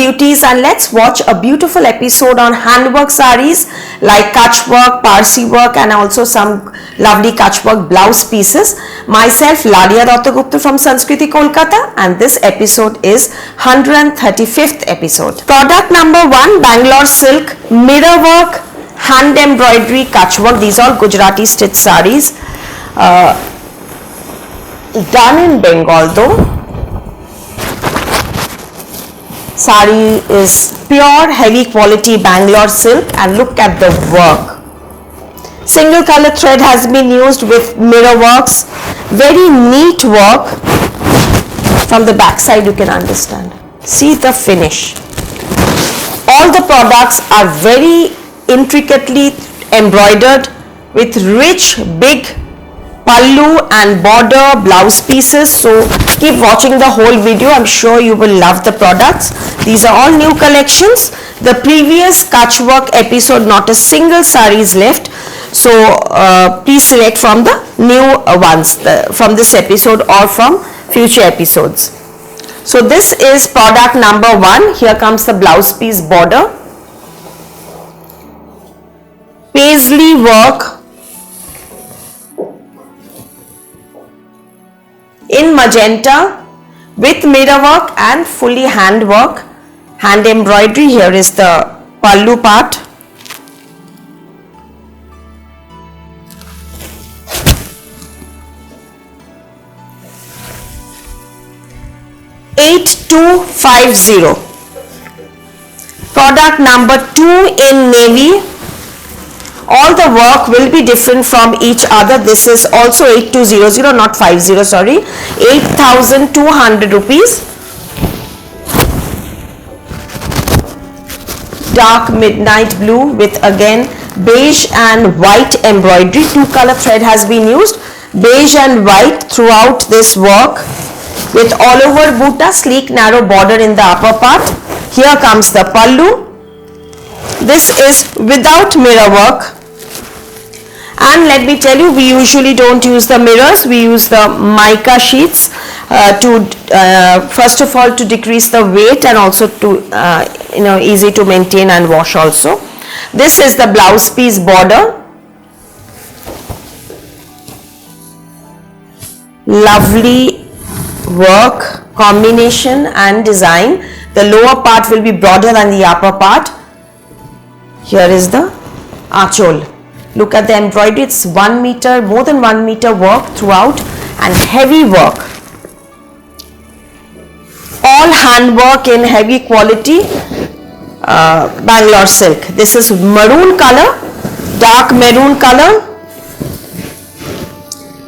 beauties, and let's watch a beautiful episode on handwork sarees like Kutch work, Parsi work, and also some lovely Kutch work blouse pieces. Myself, Lalia Dattagupta from Sanskriti Kolkata, and this episode is 135th episode. Product number 1, Bangalore silk, mirror work, hand embroidery, Kutch work. These are Gujarati stitch sarees. Done in Bengal though. Sari is pure heavy quality Bangalore silk, and look at the work. Single color thread has been used with mirror works. Very neat work. From the back side you can understand. See the finish. All the products are very intricately embroidered with rich big pallu and border blouse pieces. So keep watching the whole video. I'm sure you will love the products. These are all new collections. The previous Kutch work episode, not a single saree is left. So please select from the new ones from this episode or from future episodes. So this is product number 1. Here comes the blouse piece border. Paisley work in magenta with mirror work and fully hand work, hand embroidery. Here is the pallu part. (8250). Product number 2 in navy. All the work will be different from each other. This is also 8200, not 50, sorry. 8,200 rupees. Dark midnight blue with again beige and white embroidery. 2-color thread has been used. Beige and white throughout this work with all over butta, sleek narrow border in the upper part. Here comes the pallu. This is without mirror work. And let me tell you, we usually don't use the mirrors. We use the mica sheets first of all to decrease the weight, and also to easy to maintain and wash also. This is the blouse piece border. Lovely work, combination and design. The lower part will be broader than the upper part. Here is the achol. Look at the embroidery. It's 1 meter, more than 1 meter work throughout, and heavy work. All hand work in heavy quality Bangalore silk. This is maroon color, dark maroon color.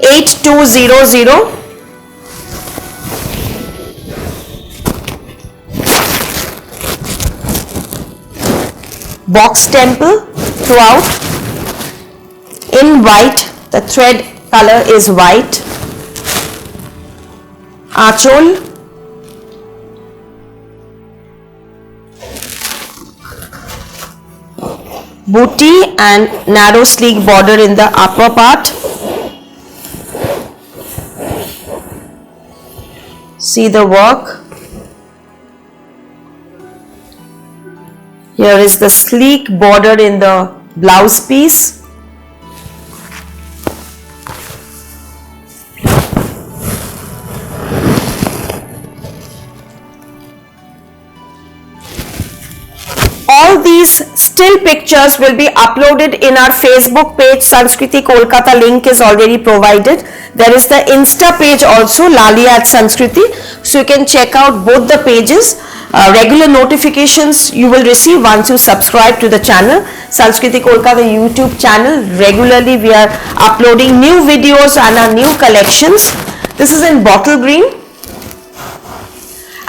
8200. Box temple throughout. In white, the thread color is white. Achol. Booty and narrow sleek border in the upper part. See the work. Here is the sleek border in the blouse piece. All these still pictures will be uploaded in our Facebook page, Sanskriti Kolkata. Link is already provided. There is the Insta page also, Lalia at Sanskriti. So you can check out both the pages. Regular notifications you will receive once you subscribe to the channel, Sanskriti Kolkata YouTube channel. Regularly we are uploading new videos and our new collections. This is in bottle green.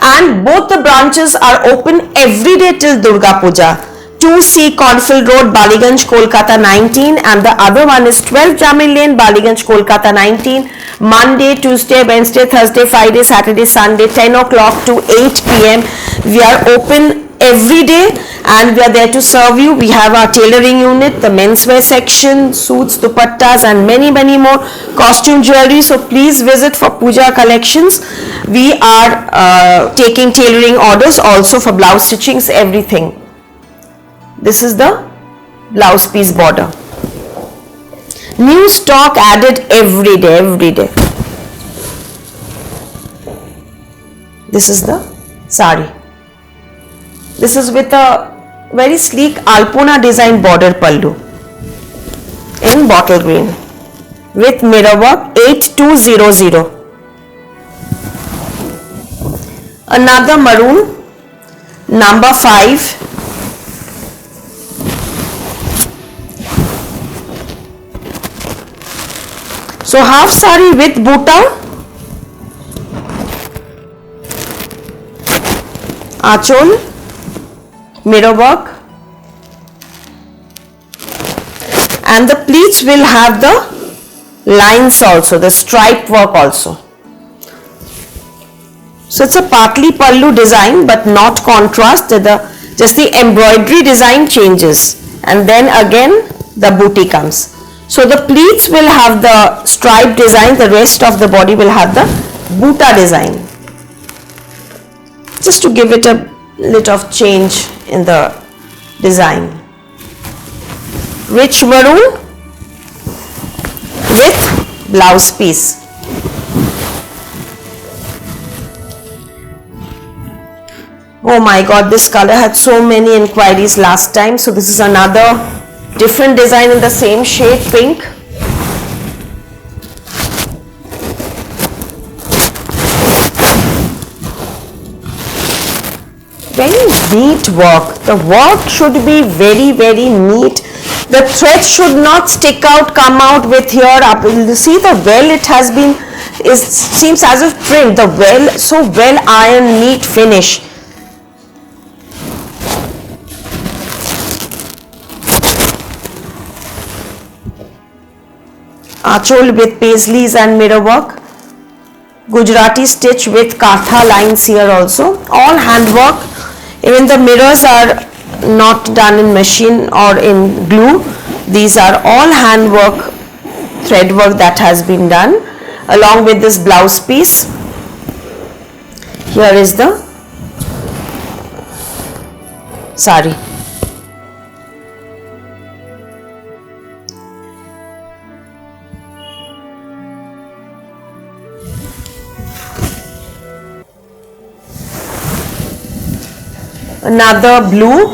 And both the branches are open every day till Durga Puja. 2C Cornfield Road, Baliganj, Kolkata 19, and the other one is 12 Jamil Lane, Baliganj, Kolkata 19. Monday, Tuesday, Wednesday, Thursday, Friday, Saturday, Sunday, 10 o'clock to 8 p.m. We are open every day, and we are there to serve you. We have our tailoring unit, the menswear section, suits, dupattas, and many more costume jewelry. So please visit for Puja collections. We are taking tailoring orders also for blouse stitchings, everything. This is the blouse piece border. New stock added every day. This is the sari. This is with a very sleek Alpona design border pallu in bottle green with mirror work, 8200. Another maroon, number 5. So half sari with buta, achol, mirror work, and the pleats will have the lines also, the stripe work also. So it's a partly pallu design but not contrast, just the embroidery design changes, and then again the booty comes. So the pleats will have the stripe design, the rest of the body will have the buta design, just to give it a little of change in the design. Rich maroon with blouse piece. Oh my god, this color had so many inquiries last time, so this is another different design in the same shade, pink. Very neat work. The work should be very neat. The thread should not stick out, come out with here up. You see the well, it has been, seems as if print. The well, so well ironed, neat finish. Achol with paisleys and mirror work. Gujarati stitch with katha lines here also. All handwork. Even the mirrors are not done in machine or in glue. These are all handwork, thread work that has been done, along with this blouse piece. Here is the sari. Another blue,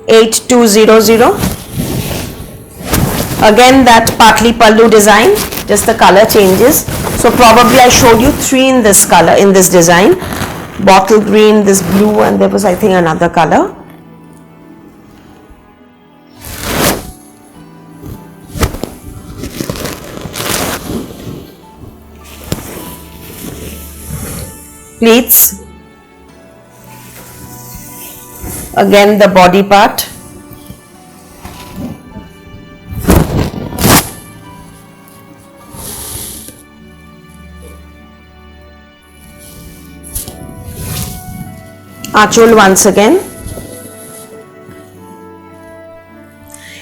(8200). Again that partly pallu design, just the color changes. So probably I showed you 3 in this color, in this design. Bottle green, this blue, and there was I think another color. Pleats, again the body part, achol once again.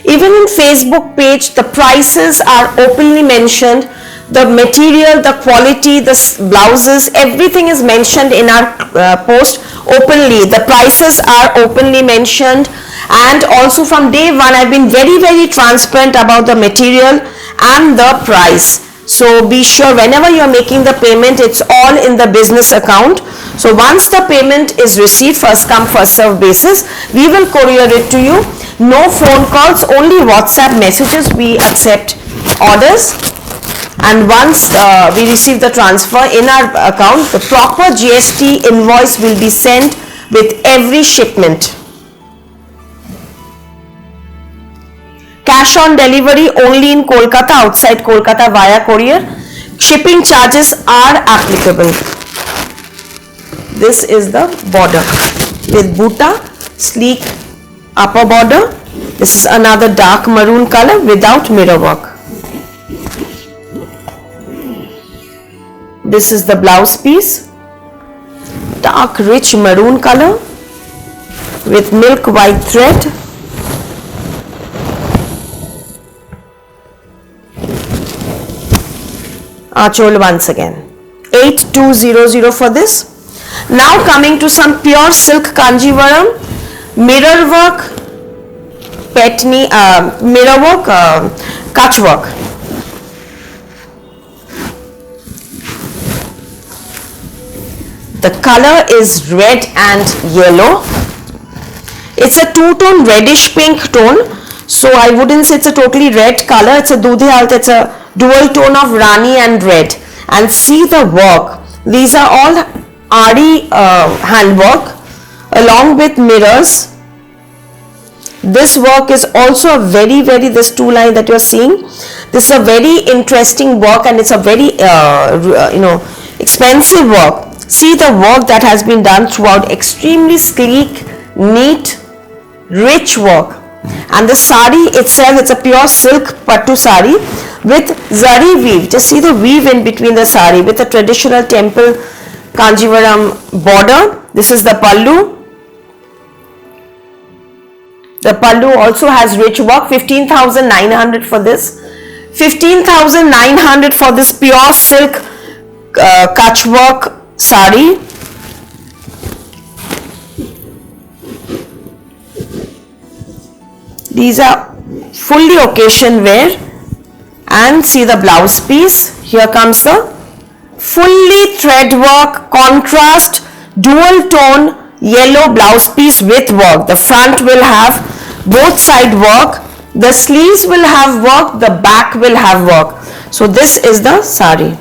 Even in Facebook page, the prices are openly mentioned. The material, the quality, the blouses, everything is mentioned in our post openly. The prices are openly mentioned, and also from day one I've been very transparent about the material and the price. So be sure whenever you're making the payment, it's all in the business account. So once the payment is received, first come first serve basis, we will courier it to you. No phone calls, only WhatsApp messages. We accept orders. And once we receive the transfer in our account, the proper GST invoice will be sent with every shipment. Cash on delivery only in Kolkata, outside Kolkata via courier. Shipping charges are applicable. This is the border with buta, sleek upper border This is another dark maroon color without mirror work. This is the blouse piece, dark rich maroon color with milk white thread. Achol once again. 8200 for this. Now coming to some pure silk Kanjivaram, mirror work, petni, mirror work, kutch work. The color is red and yellow. It's a two-tone reddish pink tone, so I wouldn't say it's a totally red color. It's a dudhi halta, it's a dual tone of Rani and red. And see the work. These are all Ari handwork along with mirrors. This work is also a very this two line that you are seeing. This is a very interesting work and it's a very expensive work. See the work that has been done throughout, extremely sleek, neat, rich work. And the sari itself, it's a pure silk pattu sari with zari weave. Just see the weave in between the sari with a traditional temple Kanjivaram border. This is the pallu. The pallu also has rich work. 15,900 for this. 15,900 for this pure silk kutch work sari. These are fully occasion wear. And see the blouse piece. Here comes the fully thread work, contrast, dual tone yellow blouse piece with work. The front will have both side work. The sleeves will have work. The back will have work. So this is the sari.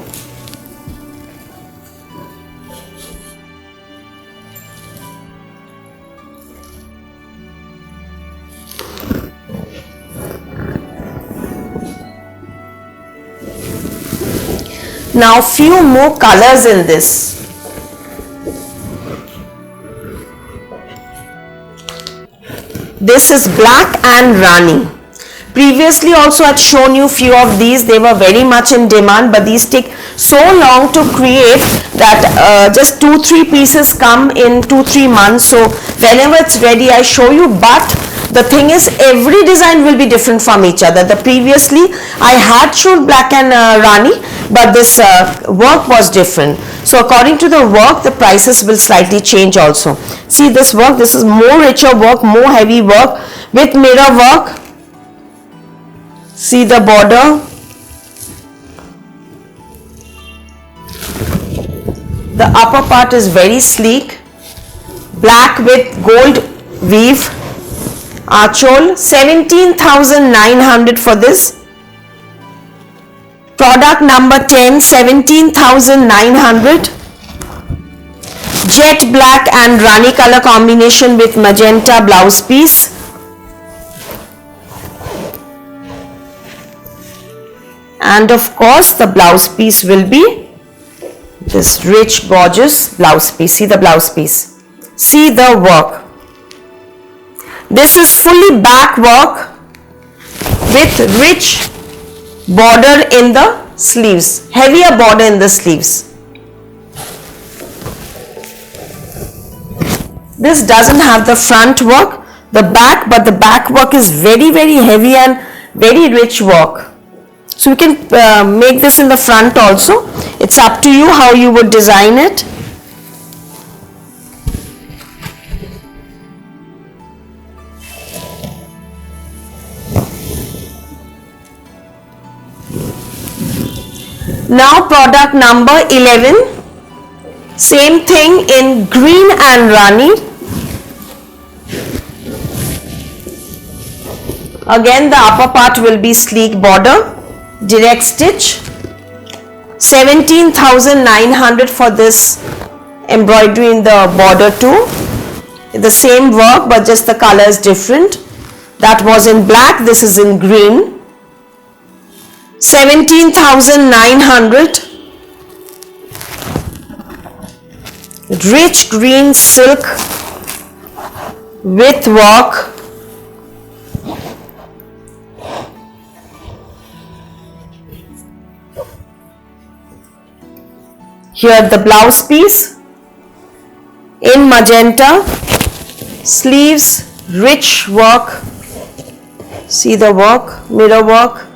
Now few more colors in this. This is black and Rani. Previously also I had shown you few of these. They were very much in demand, but these take so long to create that just 2-3 pieces come in 2-3 months. So whenever it's ready I show you, but the thing is every design will be different from each other. The previously I had shown black and Rani, but this work was different. So according to the work, the prices will slightly change also. See this work, this is more richer work, more heavy work with mirror work. See the border. The upper part is very sleek, black with gold weave. Achol, 17,900 for this. Product number 10, 17,900. Jet black and Rani color combination with magenta blouse piece. And of course the blouse piece will be this rich gorgeous blouse piece. See the blouse piece. See the work. This is fully back work with rich border in the sleeves, heavier border in the sleeves. This doesn't have the front work, the back, but the back work is very heavy and very rich work. So you can make this in the front also. It's up to you how you would design it. Now product number 11, same thing in green and Rani. Again the upper part will be sleek border, direct stitch. 17,900 for this embroidery in the border too. The same work but just the color is different. That was in black, this is in green. 17,900. Rich green silk with work. Here the blouse piece in magenta, sleeves, rich work. See the work, mirror work.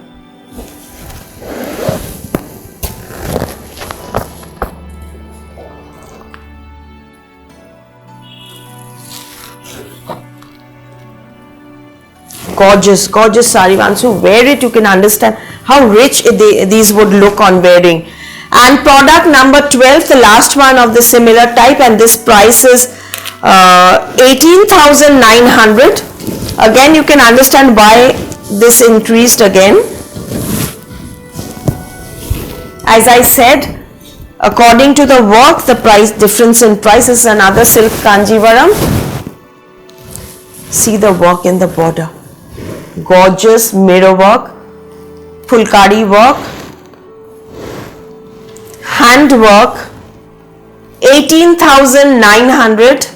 Gorgeous, gorgeous sari. Once you wear it, you can understand how rich these would look on wearing. And product number 12, the last one of the similar type, and this price is 18,900. Again, you can understand why this increased again. As I said, according to the work, the price difference in price is another silk Kanjivaram. See the work in the border. Gorgeous mirror work, Phulkari work, hand work, 18,900.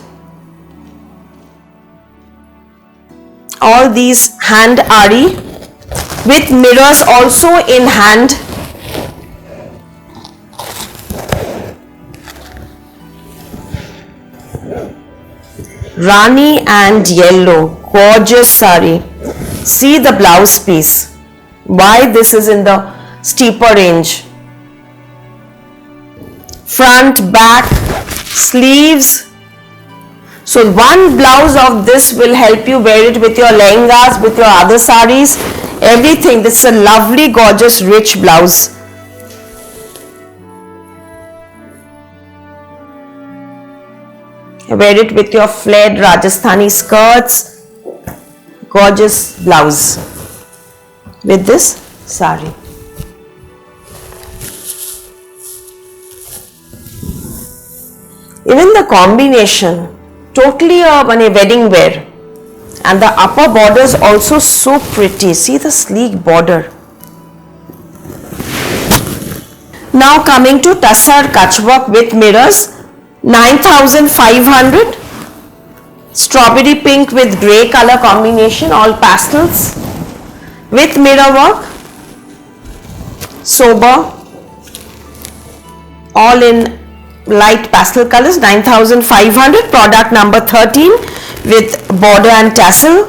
All these hand ari with mirrors also in hand. Rani and yellow, gorgeous sari. See the blouse piece. Why this is in the steeper range. Front, back, sleeves. So one blouse of this will help you wear it with your lehengas, with your other saris, everything. This is a lovely, gorgeous, rich blouse. Wear it with your flared Rajasthani skirts. Gorgeous blouse with this sari. Even the combination, totally a wedding wear, and the upper border is also so pretty. See the sleek border. Now coming to Tassar Kutch work with mirrors, 9,500. Strawberry pink with grey color combination, all pastels with mirror work, sober, all in light pastel colors. 9,500. Product number 13 with border and tassel.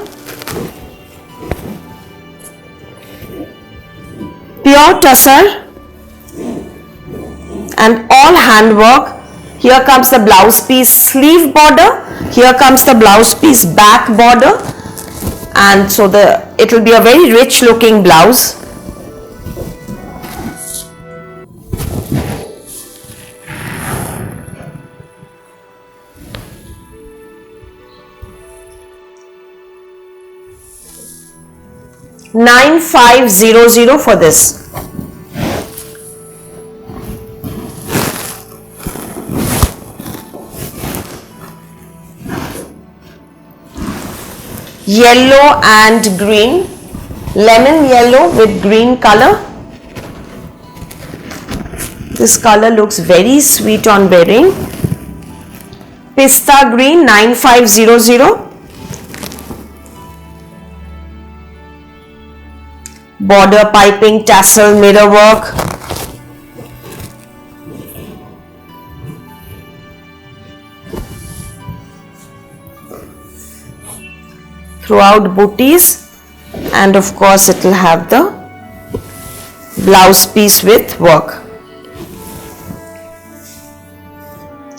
Pure tussar and all handwork. Here comes the blouse piece sleeve border. Here comes the blouse piece back border, and so it will be a very rich looking blouse. $9,500 for this. Yellow and green, lemon yellow with green color. This color looks very sweet on wearing. Pista green, 9,500. Border piping, tassel, mirror work. Throughout booties, and of course it will have the blouse piece with work.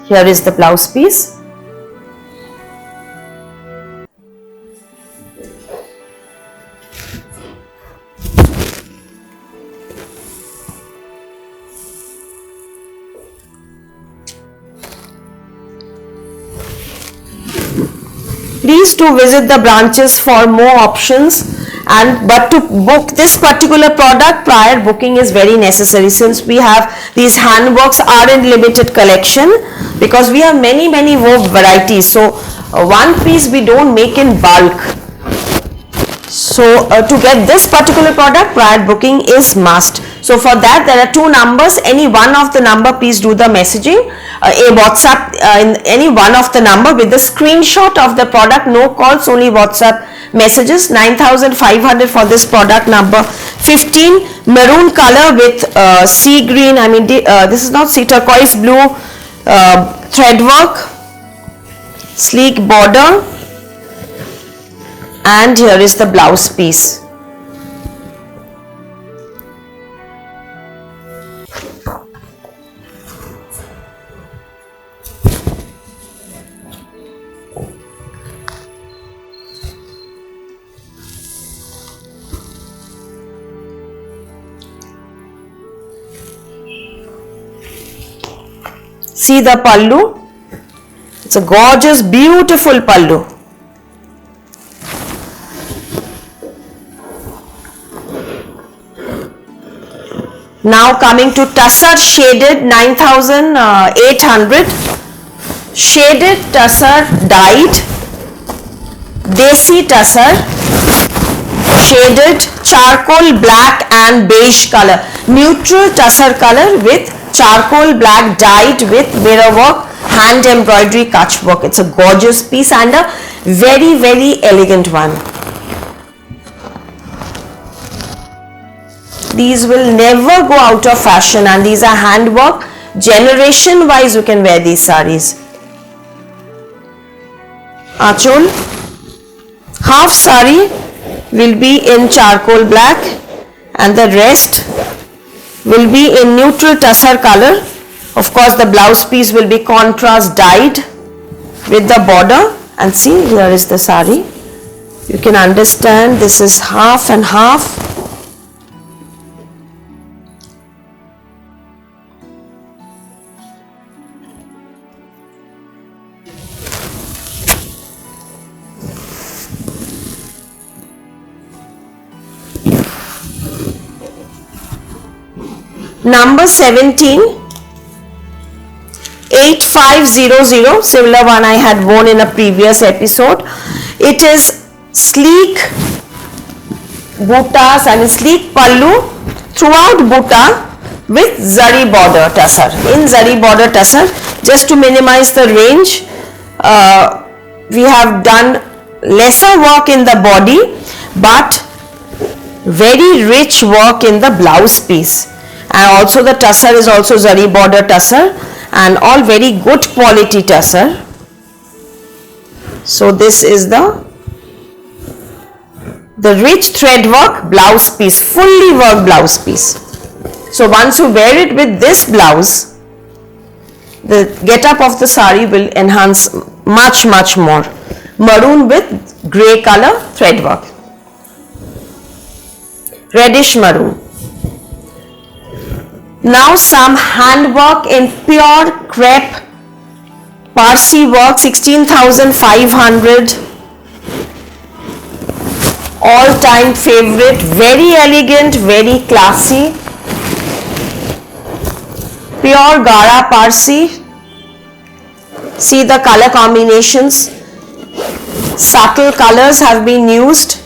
Here is the blouse piece. Please do visit the branches for more options, but to book this particular product, prior booking is very necessary, since we have these handworks are in limited collection, because we have many wove varieties. So one piece we don't make in bulk. So to get this particular product, prior booking is must. So for that, there are two numbers. Any one of the number, please do the messaging. A WhatsApp in any one of the number with the screenshot of the product. No calls, only WhatsApp messages. 9,500 for this product number 15 maroon color with sea green, I mean this is not sea, turquoise blue thread work, sleek border, and here is the blouse piece. See the pallu, it's a gorgeous, beautiful pallu. Now coming to tussar shaded 9800, shaded tussar dyed, desi tussar, shaded charcoal black and beige color, neutral tussar color with charcoal black dyed with mirror work, hand embroidery, kutch work. It's a gorgeous piece and a very, very elegant one. These will never go out of fashion, and these are hand work. Generation wise you can wear these sarees. Achol, half saree will be in charcoal black and the rest will be in neutral tussar color. Of course the blouse piece will be contrast dyed with the border, and see, here is the saree. You can understand this is half and half. Number 17, 8500, similar one I had worn in a previous episode. It is sleek buttas and sleek pallu throughout butta with zari border tussar. In zari border tussar, just to minimize the range, we have done lesser work in the body but very rich work in the blouse piece. And also the tussar is also zari border tussar and all very good quality tussar. So this is the rich thread work blouse piece, fully worked blouse piece. So once you wear it with this blouse, the get up of the sari will enhance much more. Maroon with grey color thread work, reddish maroon. Now some handwork in pure crepe Parsi work, 16,500, all time favorite, very elegant, very classy, pure Gara Parsi. See the color combinations, subtle colors have been used.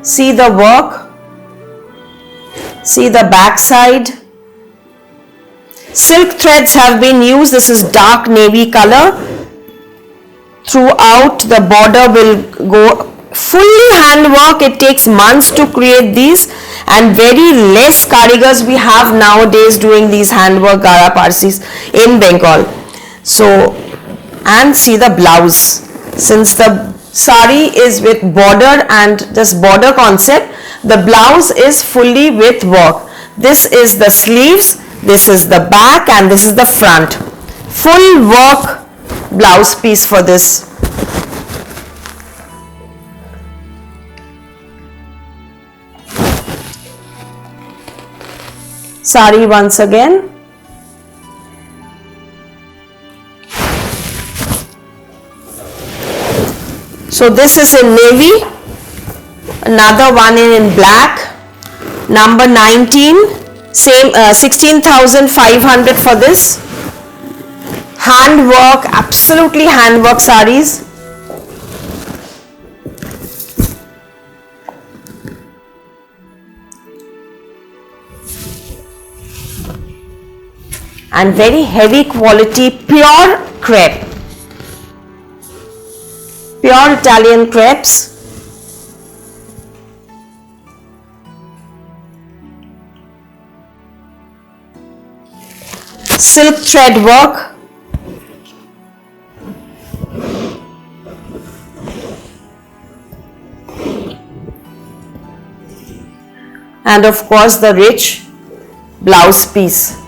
See the work, see the back side. Silk threads have been used. This is dark navy color. Throughout the border will go fully handwork. It takes months to create these, and very less karigars we have nowadays doing these handwork Gara Parsis in Bengal. So, and see the blouse. Since the sari is with border and this border concept, the blouse is fully with work. This is the sleeves, this is the back, and this is the front. Full work blouse piece for this. Sari once again. So this is in navy, another one in black, number 19, same 16,500 for this. Handwork, absolutely handwork saris. And very heavy quality, pure crepe, pure Italian crepes. Silk thread work, and of course the rich blouse piece.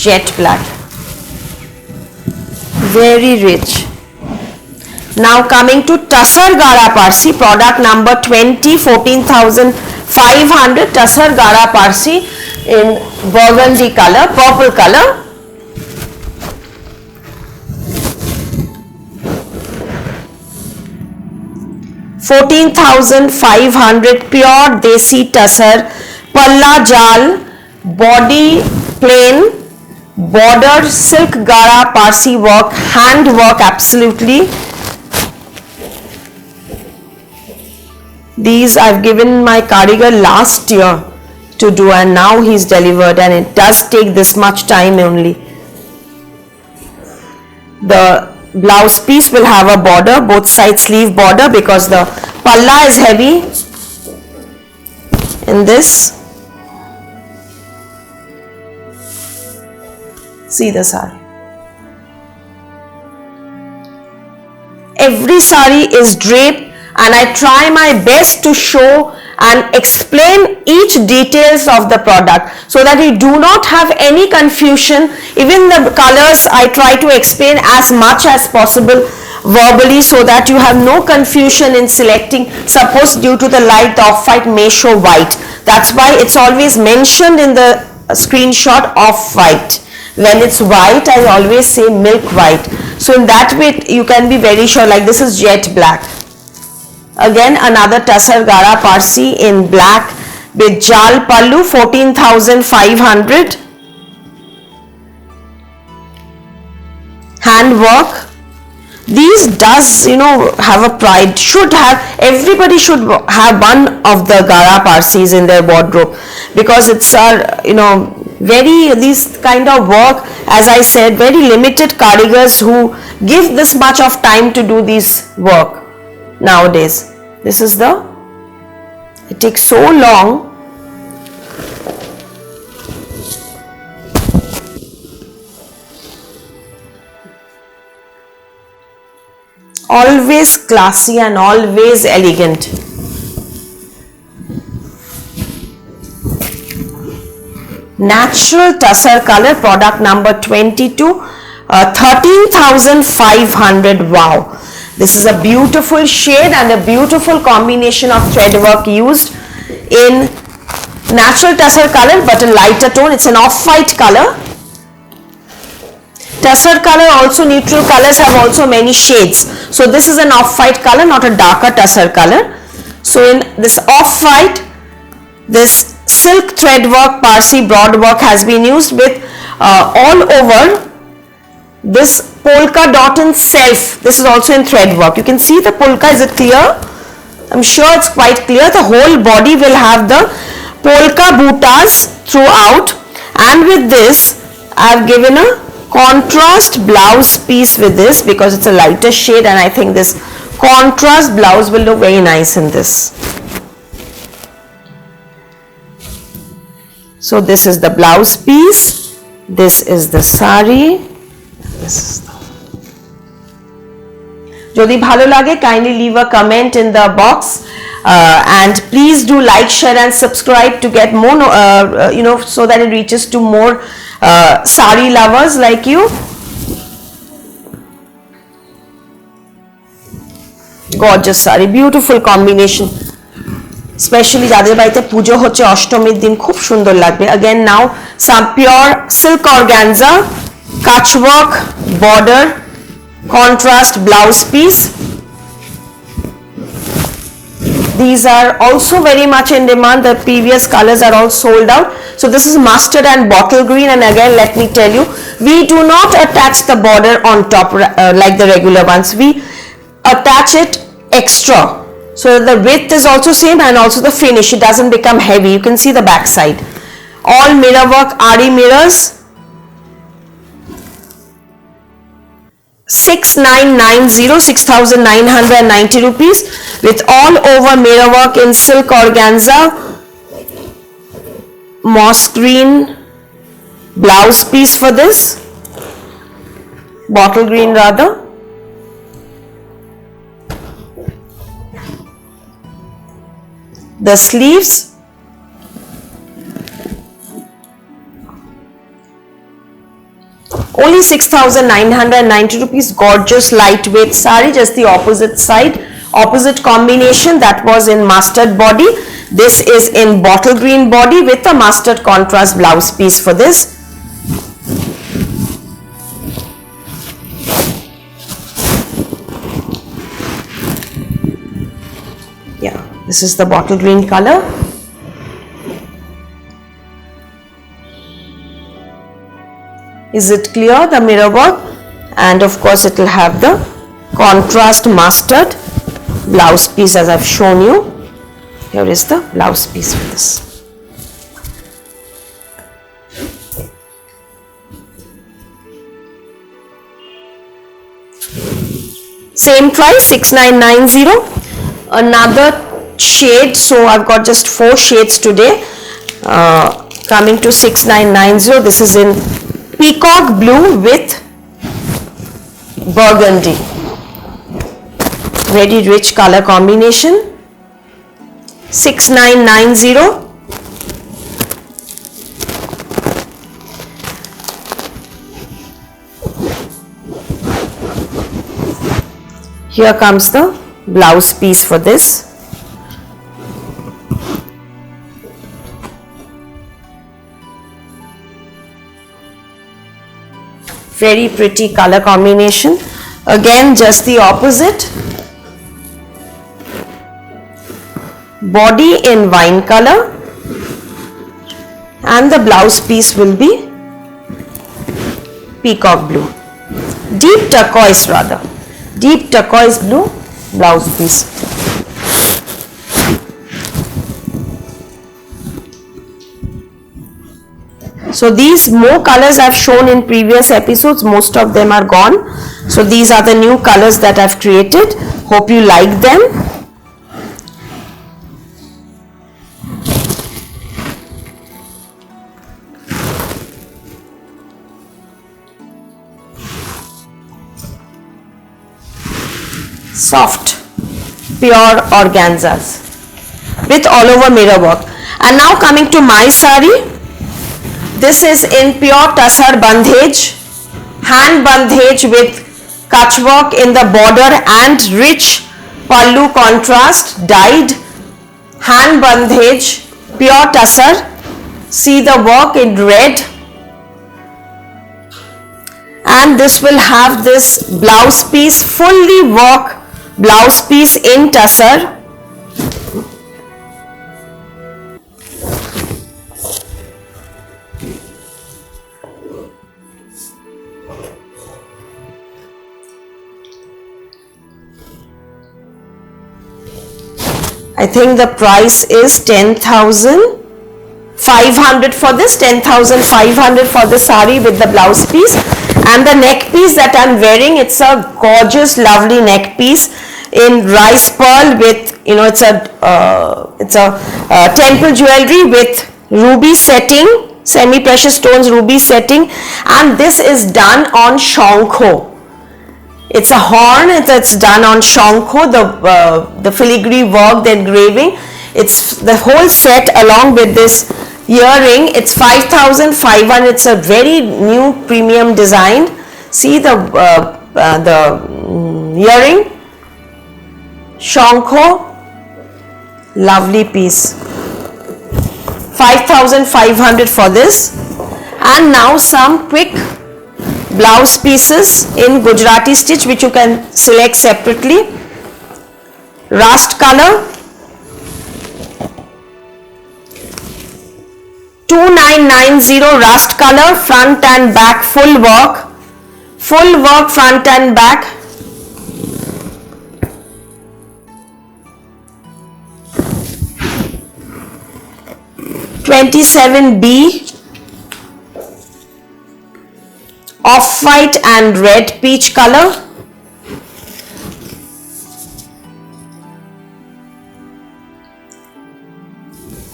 Jet black, very rich. Now coming to Tussar Gara Parsi, product number 20, 14,500, Tussar Gara Parsi in burgundy color, purple color. $14,500, pure Desi Tussar, Palla Jal, body plain, border silk Gara Parsi work, hand work absolutely. These I've given my Karigar last year to do, and now he's delivered, and it does take this much time only. The blouse piece will have a border, both side sleeve border, because the palla is heavy in this. See the sari. Every sari is draped, and I try my best to show and explain each details of the product so that you do not have any confusion. Even the colors I try to explain as much as possible verbally so that you have no confusion in selecting. Suppose due to the light the off-white may show white. That's why it's always mentioned in the screenshot off-white. When it's white, I always say milk white. So in that way you can be very sure, like this is jet black. Again another Tussar Gara Parsi in black with Jal Pallu, 14,500. Hand work. These does, have a pride. Everybody should have one of the Gara Parsis in their wardrobe, because it's these kind of work, as I said, very limited karigars who give this much of time to do this work nowadays. This is it takes so long. Always classy and always elegant. Natural Tussar color, product number 22, 13,500. Wow, this is a beautiful shade and a beautiful combination of thread work used in natural Tussar color, but a lighter tone. It's an off-white color. Tussar color, also neutral colors have also many shades. So this is an off-white color, not a darker Tussar color. So in this off-white, this silk thread work, Parsi broad work has been used with all over this polka dot in self. This is also in thread work. You can see the polka. Is it clear? I'm sure it's quite clear. The whole body will have the polka buttas throughout, and with this I've given a contrast blouse piece with this because it's a lighter shade, and I think this contrast blouse will look very nice in this. So this is the blouse piece, this is the sari, this is the... Jodi bhalo lage, kindly leave a comment in the box, and please do like, share and subscribe to get more, so that it reaches to more sari lovers like you. Gorgeous sari, beautiful combination. Especially যাদের বাড়িতে পুজো হচ্ছে অষ্টমীর দিন খুব সুন্দর লাগবে. Again now some pure silk organza, catch work, border, contrast blouse piece. These are also very much in demand. The previous colors are all sold out. So this is mustard and bottle green, and again let me tell you, we do not attach the border on top like the regular ones. We attach it extra. So the width is also same and also the finish. It doesn't become heavy. You can see the back side. All mirror work RE mirrors. 6990, 6,990 rupees with all over mirror work in silk organza, moss green blouse piece for this, bottle green rather. The sleeves, only 6,990 rupees, gorgeous lightweight sari, just the opposite side, opposite combination. That was in mustard body. This is in bottle green body with a mustard contrast blouse piece for this. Yeah, this is the bottle green color. Is it clear, the mirror work? And of course it will have the contrast mustard blouse piece as I've shown you. Here is the blouse piece for this. Same price, 6,990. Another shade, so I've got just 4 shades today, coming to 6,990. This is in peacock blue with burgundy, very rich color combination. 6,990. Here comes the blouse piece for this. Very pretty color combination. Again, just the opposite. Body in wine color and the blouse piece will be peacock blue. Deep turquoise rather. Deep turquoise blue blouse piece. So these more colors I've shown in previous episodes, most of them are gone. So these are the new colors that I've created. Hope you like them. Soft, pure organzas with all over mirror work. And now coming to my sari. This is in pure tussar bandhej, hand bandhej with kutch work in the border and rich pallu contrast, dyed hand bandhej, pure tussar. See the work in red. And this will have this blouse piece, fully work blouse piece in tussar. I think the price is 10,500 for this, 10,500 for the sari with the blouse piece. And the neck piece that I'm wearing, it's a gorgeous, lovely neck piece in rice pearl with, you know, it's a temple jewelry with ruby setting, semi-precious stones ruby setting, and this is done on shankho. It's a horn. It's done on shankho, the filigree work, the engraving. It's the whole set along with this earring. It's 5,500. It's a very new premium design. See the earring, shankho, lovely piece. 5,500 for this. And now some quick blouse pieces in Gujarati stitch, which you can select separately. Rust color, 2990 rust color, front and back, full work front and back. (27B) off-white and red peach color.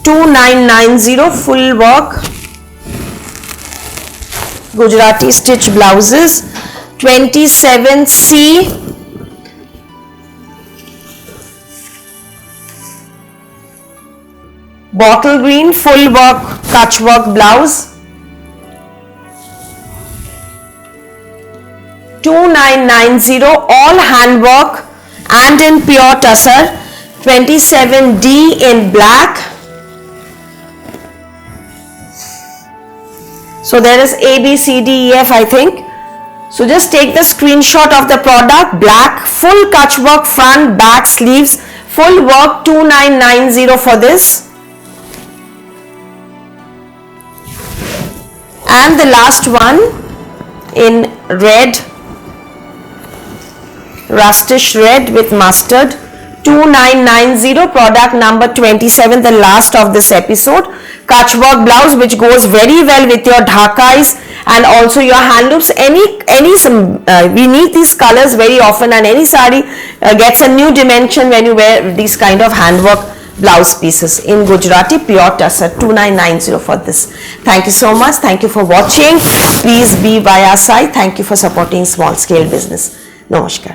(2990 full work Gujarati stitch blouses. 27C bottle green full work Kutch work blouse. 2990 all handwork and in pure tussar. 27D in black. So there is A, B, C, D, E, F, I think. So just take the screenshot of the product. Black, full Kutch work front, back, sleeves, full work. 2990 for this. And the last one in red, rustish red with mustard. 2990 product number 27, the last of this episode. Kutch work blouse, which goes very well with your dhakais and also your hand loops. We need these colors very often, and any sari gets a new dimension when you wear these kind of handwork blouse pieces in Gujarati pure tussar. 2990 for this. Thank you so much. Thank you for watching. Please be by our side. Thank you for supporting small scale business. Namaskar.